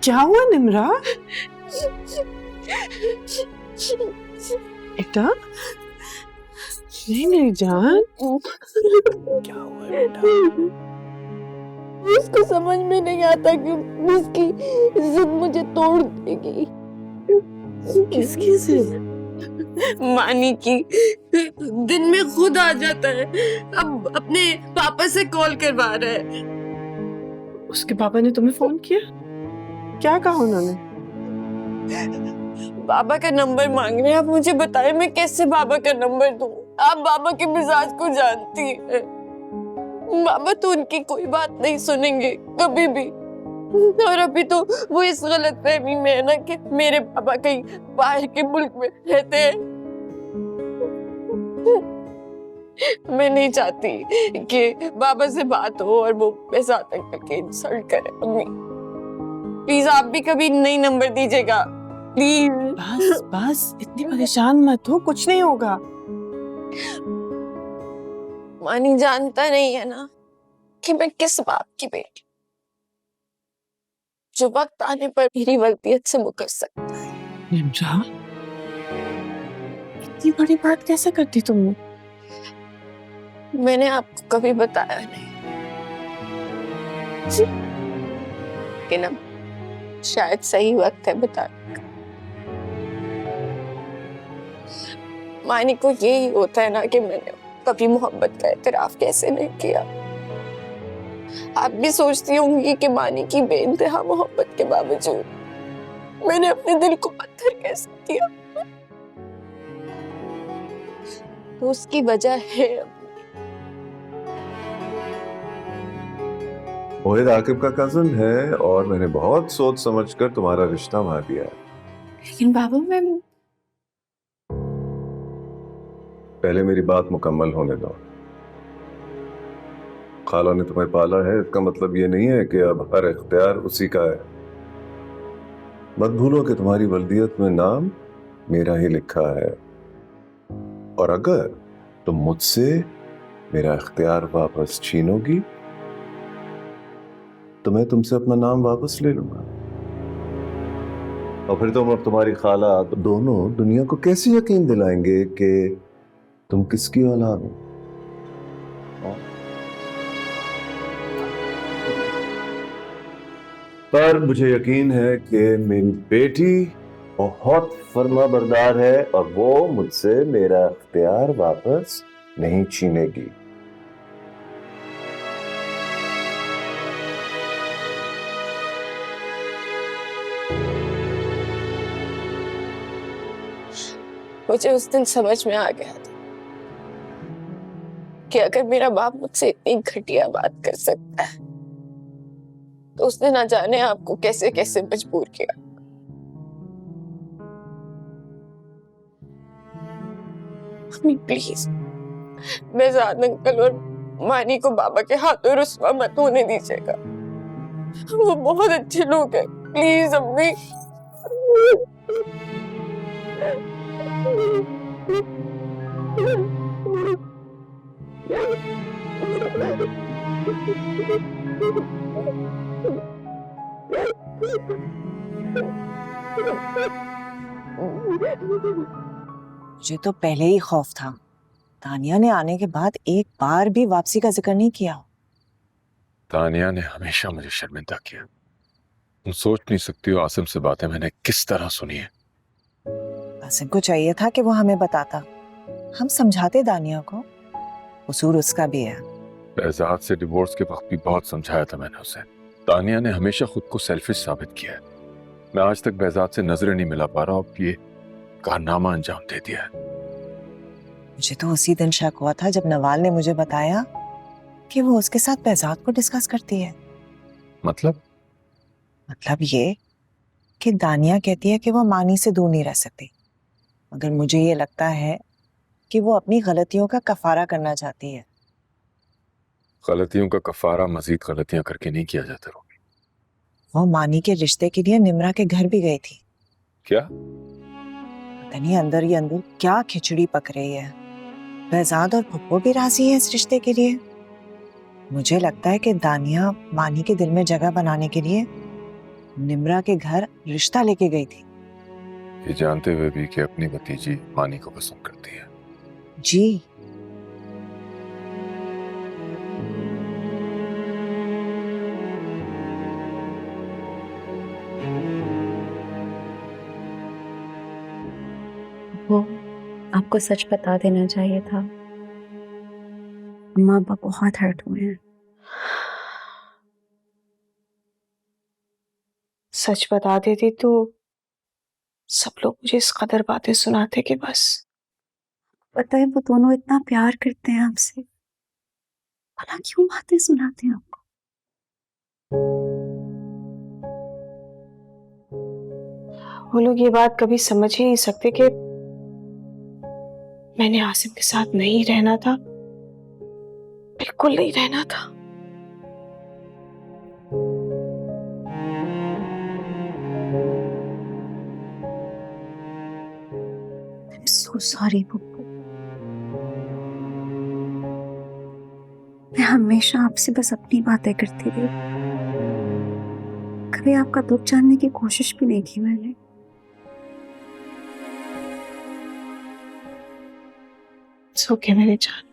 क्या हुआ निम्रा? बेटा, नहीं मेरी जान, क्या हुआ बेटा? उसको समझ में नहीं आता कि उसकी जिद मुझे तोड़ देगी। किसकी जिद? मानी की। दिन में खुद आ जाता है, अब अपने पापा से कॉल करवा रहा है। उसके पापा ने तुम्हें फोन किया? क्या कहा उन्होंने? बाबा का नंबर मांग रहे हैं। आप मुझे बताएं मैं कैसे बाबा का नंबर दूं? आप बाबा के मिजाज को जानती हैं। बाबा तो उनकी कोई बात नहीं सुनेंगे कभी भी। और अभी तो वो इस गलतफहमी में है ना कि मेरे पापा कहीं बाहर के मुल्क में रहते हैं। मैं नहीं चाहती कि बाबा से बात हो और वो पैसा तक करके इंसल्ट करे। अम्मी प्लीज आप भी कभी नई नंबर दीजिएगा प्लीज। बस बस, इतनी परेशान मत हो, कुछ नहीं होगा। मानी जानता नहीं है ना कि मैं किस बाप की बेटी, जो वक्त आने पर मेरी वल्दियत से मुकर सकता है। निम्रा, इतनी बड़ी बात कैसे करती तुमने? मैंने आपको कभी बताया नहीं, लेकिन अब शायद सही वक्त है बताने का। मानी को यही होता है ना कि मैंने कभी मोहब्बत का एतराफ कैसे नहीं किया। आप भी सोचती होंगी कि मानी की बेइंतहा मोहब्बत के बावजूद मैंने अपने दिल को पत्थर कैसे किया। तो उसकी वजह है मोहित आकिब का कजन है और मैंने बहुत सोच समझकर तुम्हारा रिश्ता मान दिया है। लेकिन बाबू मैं पहले मेरी बात मुकम्मल होने दो। खाला ने तुम्हें पाला है, इसका मतलब ये नहीं है कि अब हर इख्तियार उसी का है। मत भूलो कि तुम्हारी वल्दियत में नाम मेरा ही लिखा है, और अगर तुम मुझसे मेरा इख्तियार वापस छीनोगी तो मैं तुमसे अपना नाम वापस ले लूंगा। और फिर तुम और तुम्हारी खाला दोनों दुनिया को कैसे यकीन दिलाएंगे कि तुम किसकी औलाद हो? पर मुझे यकीन है कि मेरी बेटी बहुत फर्मा बरदार है और वो मुझसे मेरा इख्तियार वापस नहीं छीनेगी। मुझे उस दिन समझ में आ गया था कि अगर मेरा बाप मुझसे इतनी घटिया बात कर सकता है तो उसने ना जाने आपको कैसे कैसे मजबूर किया। मम्मी प्लीज बेजाद अंकल और मानी को बाबा के हाथों रुस्वा मत होने दीजिएगा। वो बहुत अच्छे लोग हैं, प्लीज अम्मी। मुझे तो पहले ही खौफ था। तानिया ने आने के बाद एक बार भी वापसी का जिक्र नहीं किया। तानिया ने हमेशा मुझे शर्मिंदा किया। तुम सोच नहीं सकती हो आसिम से बातें मैंने किस तरह सुनी है। आसिम को चाहिए था कि वो हमें बताता, हम समझाते दानिया को। कसूर उसका भी है। बेहजाद से डिवोर्स के वक्त भी बहुत समझाया था मैंने उसे। तानिया ने हमेशा खुद को सेल्फिश साबित किया है। मैं आज तक बेहजाद से नजरें नहीं मिला पा रहा, अब ये कारनामा अंजाम दे दिया है। मुझे तो उसी दिन शक हुआ था जब नवाल ने मुझे बताया कि वो उसके साथ बेहजाद को डिस्कस करती है। मतलब ये कि दानिया कहती है कि वो मानी से दूर नहीं रह सकती, मगर मुझे ये लगता है कि वो अपनी गलतियों का कफारा करना चाहती है। गलतियों का कफारा मजीद गलतियां करके नहीं किया जाता रोमी। वो मानी के रिश्ते के लिए निम्रा के घर भी गई थी। क्या? पता नहीं अंदर ही अंदर क्या खिचड़ी पक रही है। बेहजाद और फुप्पो भी राजी है इस रिश्ते के लिए। मुझे लगता है कि दानिया मानी के दिल में जगह बनाने के लिए निम्रा के घर रिश्ता लेके गई थी। ये जानते हुए भी कि अपनी भतीजी मानी को पसंद करती है। जी वो आपको सच बता देना चाहिए था। अम्मा अब्बा बहुत हर्ट हुए हैं। सच बता देती तो सब लोग मुझे इस कदर बातें सुनाते कि बस। पता है वो दोनों इतना प्यार करते हैं आपसे, भला क्यों बातें सुनाते हैं आपको? वो लोग ये बात कभी समझ ही नहीं सकते कि मैंने आसिम के साथ नहीं रहना था, बिल्कुल नहीं रहना था। I'm so sorry Pappu. मैं हमेशा आपसे बस अपनी बातें करती रही, कभी आपका दुख जानने की कोशिश भी नहीं की मैंने। सो के मेरी जान,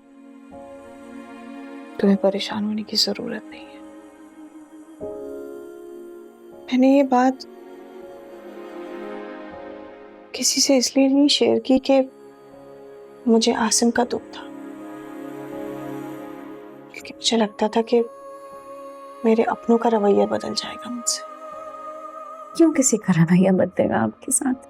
तुम्हें परेशान होने की जरूरत नहीं है। मैंने ये बात किसी से इसलिए नहीं शेयर की कि मुझे आसिम का दुख था, बल्कि मुझे लगता था कि मेरे अपनों का रवैया बदल जाएगा मुझसे। क्यों किसी का रवैया बदलेगा आपके साथ?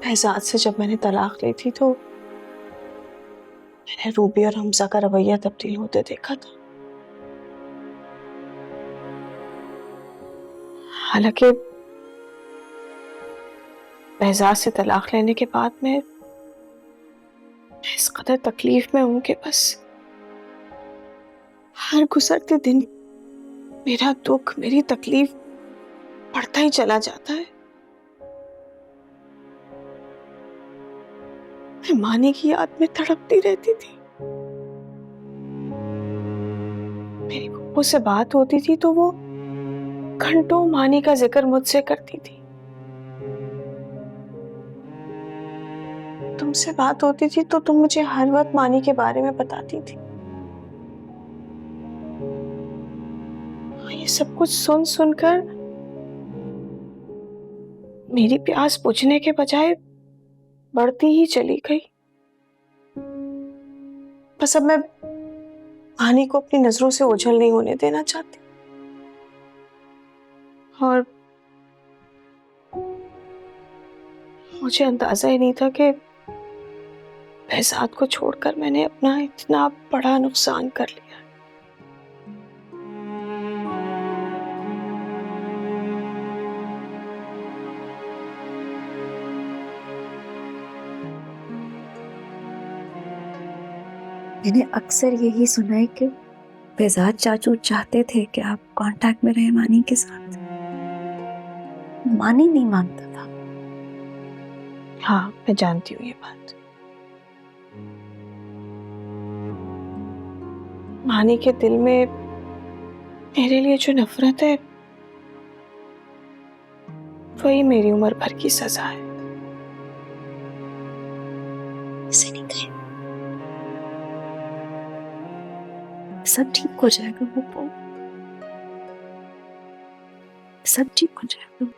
फैजाद से जब मैंने तलाक ली थी तो मैंने रूबी और हमजा का रवैया तब्दील होते देखा था। हालांकि फैजाद से तलाक लेने के बाद मैं इस कदर तकलीफ में हूं कि बस हर गुजरते दिन मेरा दुख, मेरी तकलीफ बढ़ता ही चला जाता है। मैं मानी की याद में तड़पती रहती थी। मेरी पप्पू से बात होती थी तो वो घंटों मानी का जिक्र मुझसे करती थी। तुमसे बात होती थी तो तुम मुझे हर वक्त मानी के बारे में बताती थी। ये सब कुछ सुन सुनकर मेरी प्यास बुझने के बजाय बढ़ती ही चली गई। बस अब मैं मानी को अपनी नजरों से ओझल नहीं होने देना चाहती। और मुझे अंदाजा ही नहीं था कि फैजाद को छोड़कर मैंने अपना इतना बड़ा नुकसान कर लिया। मैंने अक्सर यही सुना है कि फैजाद चाचू चाहते थे कि आप कांटेक्ट में रहे मानी के साथ। मानी नहीं मानता था। हाँ, मैं जानती हूँ ये बात। मानी के दिल में मेरे लिए जो नफरत है वही मेरी उम्र भर की सजा है। ऐसे नहीं कहे। सब ठीक हो जाएगा पप्पू, सब ठीक हो जाएगा।